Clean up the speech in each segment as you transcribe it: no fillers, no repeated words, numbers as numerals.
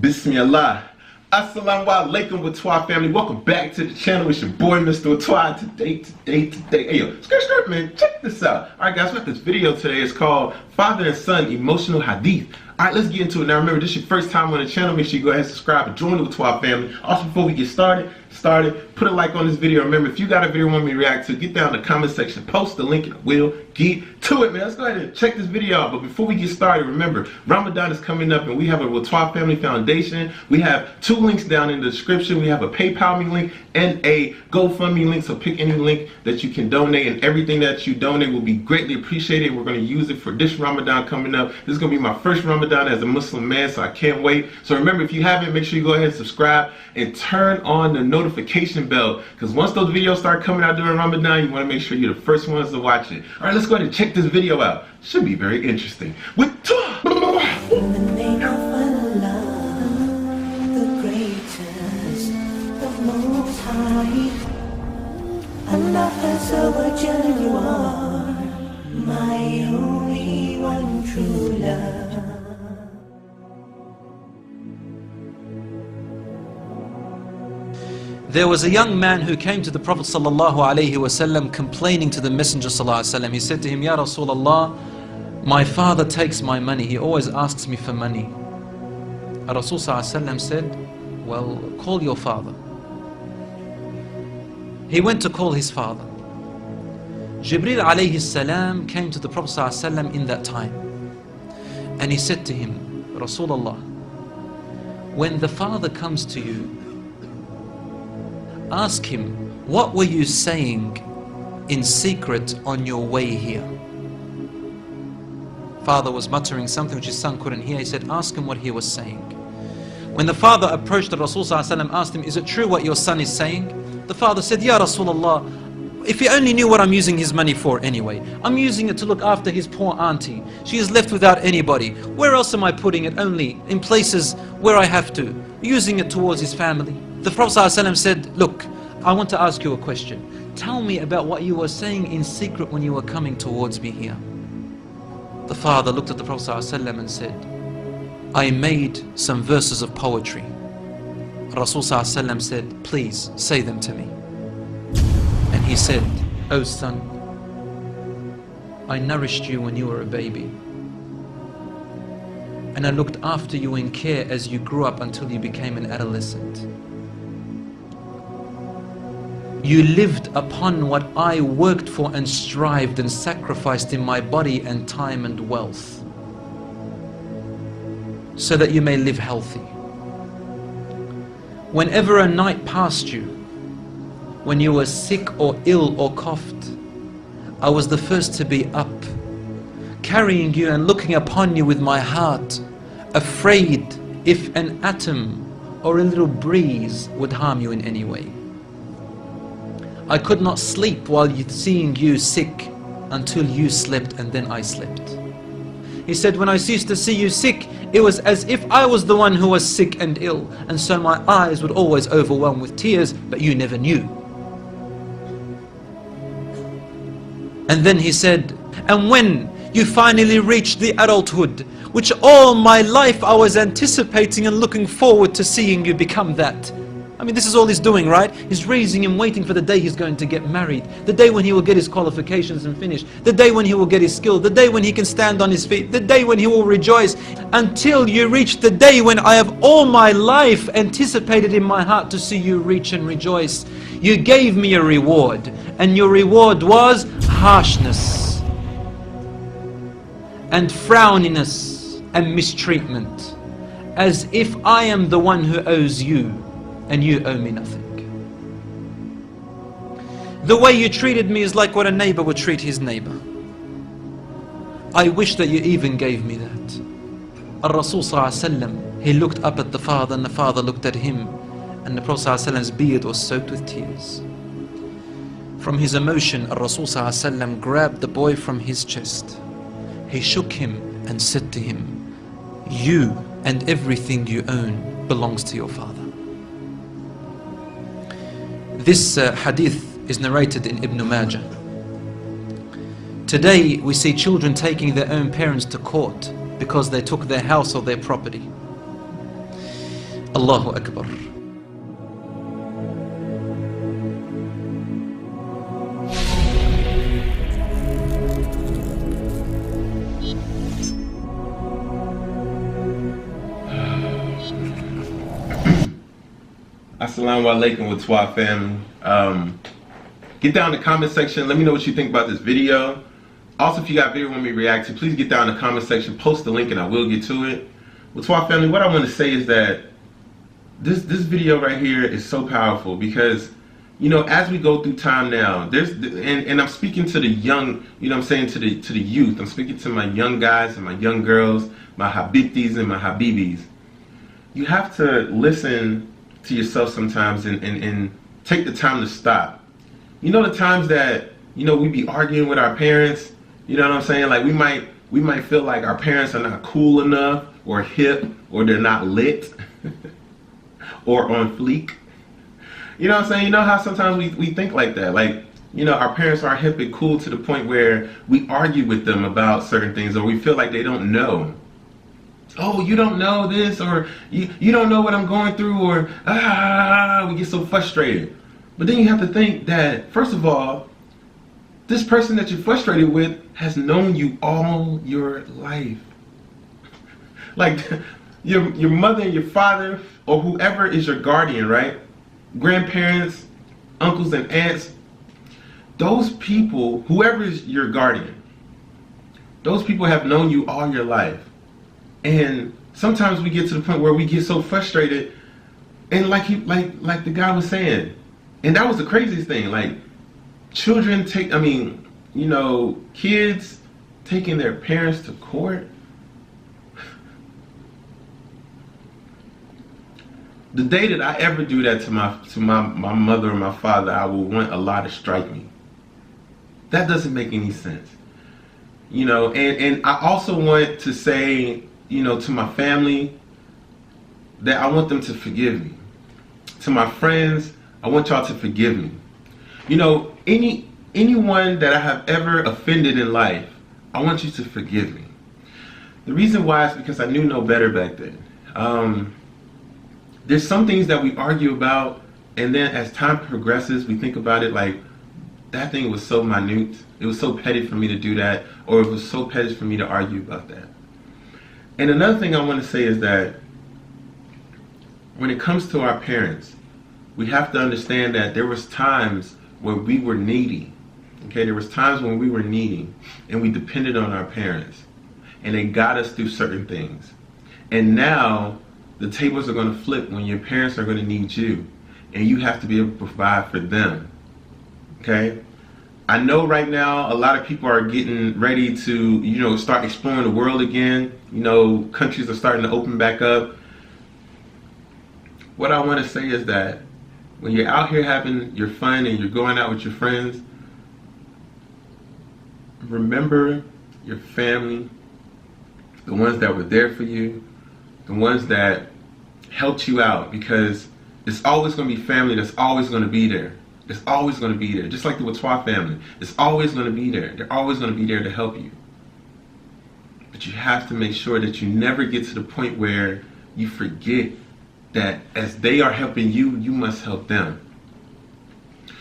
Bismillah. Assalamu alaikum, Whaatwaa family. Welcome back to the channel. It's your boy, Mr. Whaatwaa. Today. Hey, yo, skirt, man, check this out. Alright, guys, what this video today is called Father and Son Emotional Hadith. Alright, let's get into it. Now, remember, this is your first time on the channel. Make sure you go ahead and subscribe and join the Whaatwaa family. Also, before we get started, put a like on this video. Remember, if you got a video you want me to react to, get down in the comment section, post the link, and I will get to it, man. Let's go ahead and check this video out. But before we get started, remember, Ramadan is coming up, and we have a Whaatwaa Family Foundation. We have two links down in the description. We have a PayPal me link and a GoFundMe link, so pick any link that you can donate, and everything that you donate will be greatly appreciated. We're going to use it for this Ramadan coming up. This is going to be my first Ramadan as a Muslim man, so I can't wait. So remember, if you haven't, make sure you go ahead and subscribe and turn on the notification bell, because once those videos start coming out during Ramadan, you want to make sure you're the first ones to watch it. Alright, let's go ahead and check this video out. Should be very interesting. In the name of Allah, the greatest, the most high. Allah Azza you are my only one true love. There was a young man who came to the Prophet ﷺ complaining to the Messenger ﷺ. He said to him, Ya Rasulullah, my father takes my money. He always asks me for money. Rasul ﷺ said, well, call your father. He went to call his father. Jibreel alayhi salam came to the Prophet ﷺ in that time. And he said to him, Rasulullah, when the father comes to you, ask him, what were you saying in secret on your way here? Father was muttering something which his son couldn't hear. He said, ask him what he was saying. When the father approached the Rasul ﷺ, asked him, is it true what your son is saying? The father said, Ya Rasulullah, if he only knew what I'm using his money for anyway. I'm using it to look after his poor auntie. She is left without anybody. Where else am I putting it? Only in places where I have to. Using it towards his family. The Prophet ﷺ said, look, I want to ask you a question. Tell me about what you were saying in secret when you were coming towards me here. The father looked at the Prophet ﷺ and said, I made some verses of poetry. Rasul ﷺ said, please say them to me. And he said, oh son, I nourished you when you were a baby. And I looked after you in care as you grew up until you became an adolescent. You lived upon what I worked for and strived and sacrificed in my body and time and wealth, so that you may live healthy. Whenever a night passed you, when you were sick or ill or coughed, I was the first to be up, carrying you and looking upon you with my heart, afraid if an atom or a little breeze would harm you in any way. I could not sleep while seeing you sick until you slept, and then I slept. He said, when I ceased to see you sick, it was as if I was the one who was sick and ill, and so my eyes would always overwhelm with tears, but you never knew. And then he said, and when you finally reached the adulthood, which all my life I was anticipating and looking forward to seeing you become that. I mean, this is all he's doing, right? He's raising him, waiting for the day he's going to get married, the day when he will get his qualifications and finish, the day when he will get his skill, the day when he can stand on his feet, the day when he will rejoice, until you reach the day when I have all my life anticipated in my heart to see you reach and rejoice. You gave me a reward, and your reward was harshness and frowniness and mistreatment, as if I am the one who owes you and you owe me nothing. The way you treated me is like what a neighbor would treat his neighbor. I wish that you even gave me that. Rasul ﷺ, he looked up at the father, and the father looked at him, and the Prophet ﷺ's beard was soaked with tears. From his emotion, Rasul ﷺ grabbed the boy from his chest. He shook him and said to him, you and everything you own belongs to your father. This hadith is narrated in Ibn Majah. Today we see children taking their own parents to court because they took their house or their property. Allahu Akbar. Assalamu alaikum Whaatwaa family. Get down in the comment section. Let me know what you think about this video. Also, if you got video you want me to react to, please get down in the comment section. Post the link and I will get to it. Whaatwaa family, what I want to say is that this video right here is so powerful because, you know, as we go through time now, and I'm speaking to the young, you know what I'm saying, to the youth. I'm speaking to my young guys and my young girls, my habibtis and my habibis. You have to listen to yourself sometimes and take the time to stop. You know the times that, you know, we be arguing with our parents, you know what I'm saying? Like we might feel like our parents are not cool enough or hip or they're not lit or on fleek. You know what I'm saying? You know how sometimes we think like that. Like, you know, our parents aren't hip and cool to the point where we argue with them about certain things or we feel like they don't know. Oh, you don't know this, or you don't know what I'm going through, or we get so frustrated. But then you have to think that, first of all, this person that you're frustrated with has known you all your life. Like your mother and your father, or whoever is your guardian, right? Grandparents, uncles and aunts, those people, whoever is your guardian, those people have known you all your life. And sometimes we get to the point where we get so frustrated, and like the guy was saying, and that was the craziest thing, like children kids taking their parents to court. The day that I ever do that to my mother or my father, I will want Allah to strike me. That doesn't make any sense. You know, and I also want to say, you know, to my family, that I want them to forgive me. To my friends, I want y'all to forgive me. You know, anyone that I have ever offended in life, I want you to forgive me. The reason why is because I knew no better back then. There's some things that we argue about, and then as time progresses, we think about it like, that thing was so minute, it was so petty for me to do that, or it was so petty for me to argue about that. And another thing I want to say is that when it comes to our parents, we have to understand that there was times when we were needy. Okay, there was times when we were needy and we depended on our parents, and they got us through certain things. And now the tables are going to flip when your parents are going to need you, and you have to be able to provide for them. Okay? I know right now a lot of people are getting ready to, you know, start exploring the world again. You know, countries are starting to open back up. What I want to say is that when you're out here having your fun and you're going out with your friends, remember your family, the ones that were there for you, the ones that helped you out, because it's always going to be family that's always going to be there. It's always going to be there. Just like the Whaatwaa family. It's always going to be there. They're always going to be there to help you. But you have to make sure that you never get to the point where you forget that as they are helping you, you must help them.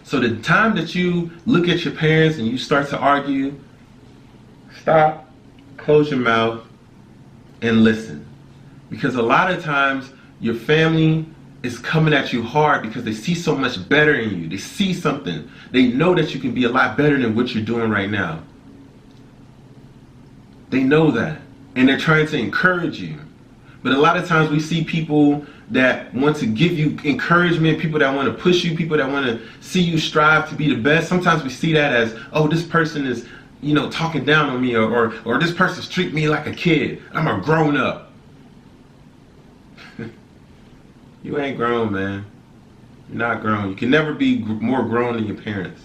So the time that you look at your parents and you start to argue, stop, close your mouth, and listen. Because a lot of times your family is coming at you hard because they see so much better in you. They see something. They know that you can be a lot better than what you're doing right now. They know that. And they're trying to encourage you. But a lot of times we see people that want to give you encouragement, people that want to push you, people that want to see you strive to be the best. Sometimes we see that as, oh, this person is, you know, talking down on me, or this person's treating me like a kid. I'm a grown up. You ain't grown, man. You're not grown. You can never be more grown than your parents.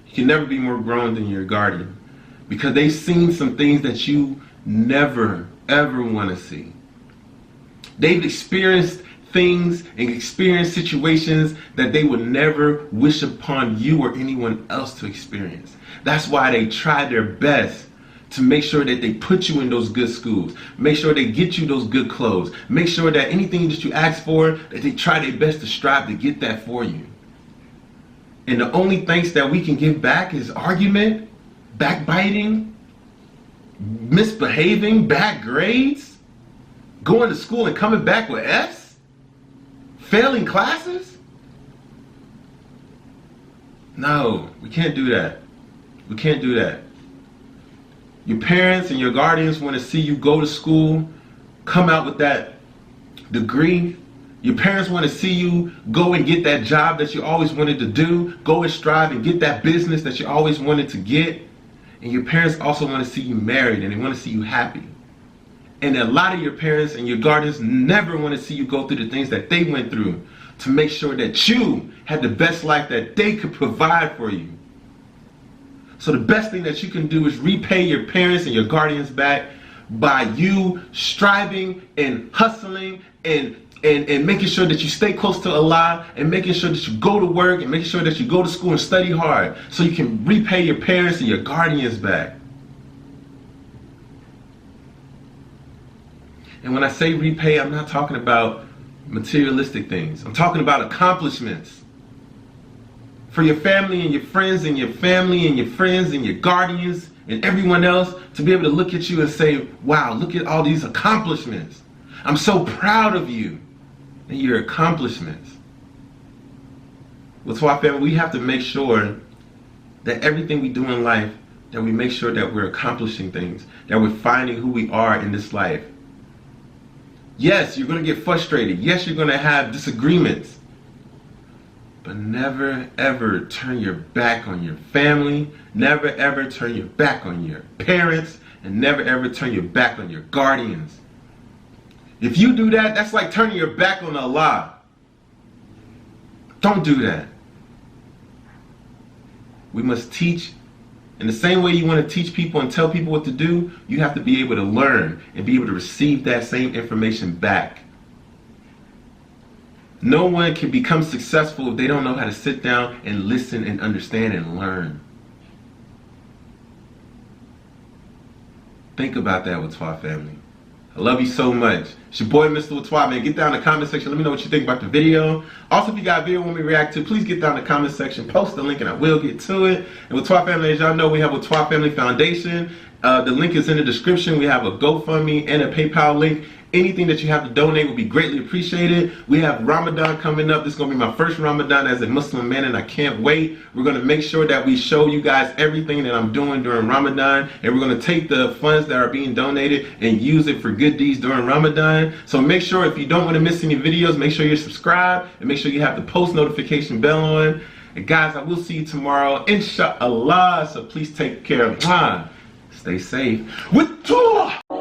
You can never be more grown than your guardian, because they've seen some things that you never, ever want to see. They've experienced things and experienced situations that they would never wish upon you or anyone else to experience. That's why they try their best to make sure that they put you in those good schools, make sure they get you those good clothes, make sure that anything that you ask for, that they try their best to strive to get that for you. And the only thanks that we can give back is argument, backbiting, misbehaving, bad grades, going to school and coming back with F's, failing classes. No, we can't do that. We can't do that. Your parents and your guardians want to see you go to school, come out with that degree. Your parents want to see you go and get that job that you always wanted to do, go and strive and get that business that you always wanted to get. And your parents also want to see you married, and they want to see you happy. And a lot of your parents and your guardians never want to see you go through the things that they went through to make sure that you had the best life that they could provide for you. So the best thing that you can do is repay your parents and your guardians back by you striving and hustling and making sure that you stay close to Allah, and making sure that you go to work, and making sure that you go to school and study hard so you can repay your parents and your guardians back. And when I say repay, I'm not talking about materialistic things. I'm talking about accomplishments. For your family and your friends and your family and your friends and your guardians and everyone else to be able to look at you and say, wow, look at all these accomplishments. I'm so proud of you and your accomplishments. With our family, we have to make sure that everything we do in life, that we make sure that we're accomplishing things, that we're finding who we are in this life. Yes, you're going to get frustrated. Yes, you're going to have disagreements. But never ever turn your back on your family. Never ever turn your back on your parents. And never ever turn your back on your guardians. If you do that, that's like turning your back on Allah. Don't do that. We must teach. In the same way you want to teach people and tell people what to do, you have to be able to learn and be able to receive that same information back. No one can become successful if they don't know how to sit down and listen and understand and learn. Think about that, Whaatwaa family. I love you so much. It's your boy, Mr. Whaatwaa, man. Get down in the comment section. Let me know what you think about the video. Also, if you got a video you want me to react to, please get down in the comment section. Post the link and I will get to it. And Whaatwaa family, as y'all know, we have Whaatwaa Family Foundation. The link is in the description. We have a GoFundMe and a PayPal link. Anything that you have to donate will be greatly appreciated. We have Ramadan coming up. This is going to be my first Ramadan as a Muslim man, and I can't wait. We're going to make sure that we show you guys everything that I'm doing during Ramadan, and we're going to take the funds that are being donated and use it for good deeds during Ramadan. So make sure, if you don't want to miss any videos, make sure you're subscribed and make sure you have the post notification bell on. And guys, I will see you tomorrow, inshallah. So please take care of Stay safe. Whaatwaa!